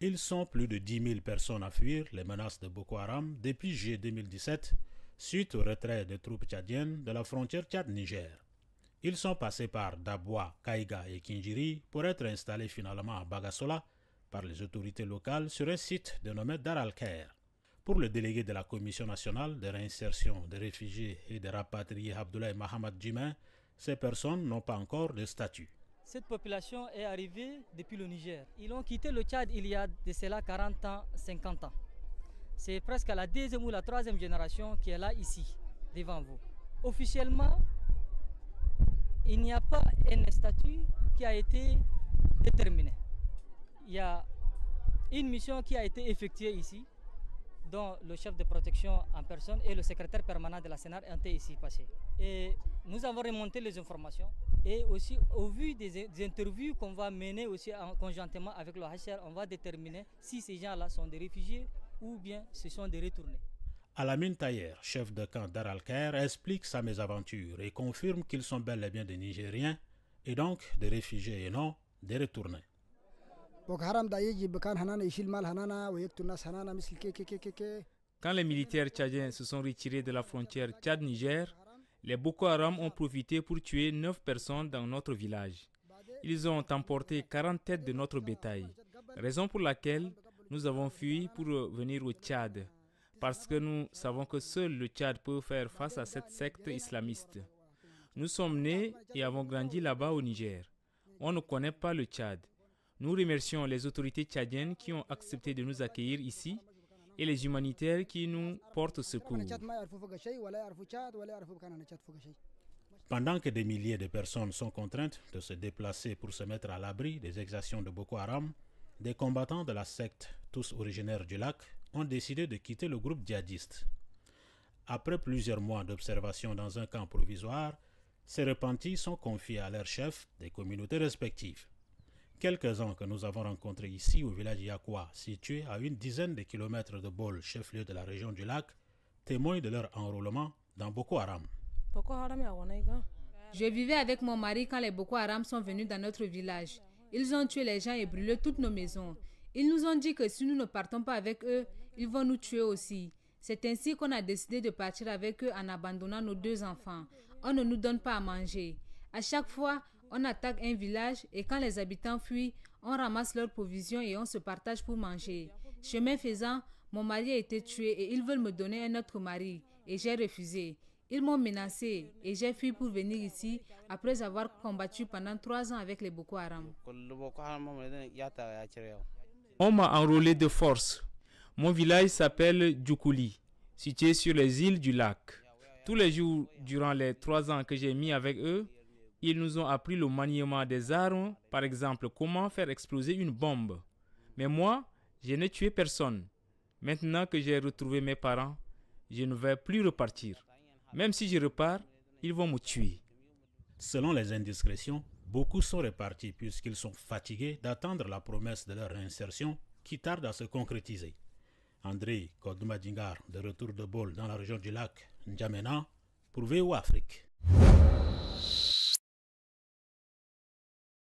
Ils sont plus de 10 000 personnes à fuir les menaces de Boko Haram depuis juillet 2017, suite au retrait des troupes tchadiennes de la frontière Tchad-Niger. Ils sont passés par Daboua, Kaïga et Kinjiri pour être installés finalement à Bagassola par les autorités locales sur un site dénommé Dar al-Khair. Pour le délégué de la Commission nationale de réinsertion des réfugiés et des rapatriés Abdoulaye Mahamad Djimain, ces personnes n'ont pas encore de statut. Cette population est arrivée depuis le Niger. Ils ont quitté le Tchad il y a de cela 40 ans, 50 ans. C'est presque la deuxième ou la troisième génération qui est là ici, devant vous. Officiellement, il n'y a pas un statut qui a été déterminé. Il y a une mission qui a été effectuée ici, dont le chef de protection en personne et le secrétaire permanent de la Sénat ont été ici passés. Et nous avons remonté les informations et aussi au vu des interviews qu'on va mener aussi conjointement avec le HCR, on va déterminer si ces gens-là sont des réfugiés ou bien ce sont des retournés. Alamine Tayer, chef de camp Dar al-Khair, explique sa mésaventure et confirme qu'ils sont bel et bien des Nigériens et donc des réfugiés et non des retournés. Quand les militaires tchadiens se sont retirés de la frontière Tchad-Niger, les Boko Haram ont profité pour tuer 9 personnes dans notre village. Ils ont emporté 40 têtes de notre bétail, raison pour laquelle nous avons fui pour venir au Tchad, parce que nous savons que seul le Tchad peut faire face à cette secte islamiste. Nous sommes nés et avons grandi là-bas au Niger. On ne connaît pas le Tchad. Nous remercions les autorités tchadiennes qui ont accepté de nous accueillir ici et les humanitaires qui nous portent secours. Pendant que des milliers de personnes sont contraintes de se déplacer pour se mettre à l'abri des exactions de Boko Haram, des combattants de la secte, tous originaires du lac, ont décidé de quitter le groupe djihadiste. Après plusieurs mois d'observation dans un camp provisoire, ces repentis sont confiés à leurs chefs des communautés respectives. Quelques-uns que nous avons rencontrés ici au village Yakwa, situé à une dizaine de kilomètres de Bol, chef-lieu de la région du lac, témoignent de leur enrôlement dans Boko Haram. Je vivais avec mon mari quand les Boko Haram sont venus dans notre village. Ils ont tué les gens et brûlé toutes nos maisons. Ils nous ont dit que si nous ne partons pas avec eux, ils vont nous tuer aussi. C'est ainsi qu'on a décidé de partir avec eux en abandonnant nos 2 enfants. On ne nous donne pas à manger. À chaque fois, on attaque un village et quand les habitants fuient, on ramasse leurs provisions et on se partage pour manger. Chemin faisant, mon mari a été tué et ils veulent me donner un autre mari et j'ai refusé. Ils m'ont menacé et j'ai fui pour venir ici après avoir combattu pendant 3 ans avec les Boko Haram. On m'a enrôlé de force. Mon village s'appelle Djoukouli, situé sur les îles du lac. Tous les jours, durant les 3 ans que j'ai mis avec eux, ils nous ont appris le maniement des armes, par exemple comment faire exploser une bombe. Mais moi, je n'ai tué personne. Maintenant que j'ai retrouvé mes parents, je ne vais plus repartir. Même si je repars, ils vont me tuer. Selon les indiscrétions, beaucoup sont repartis puisqu'ils sont fatigués d'attendre la promesse de leur réinsertion qui tarde à se concrétiser. André Kodoumadingar, de retour de Bol dans la région du lac N'Djamena, pour VOA Afrique.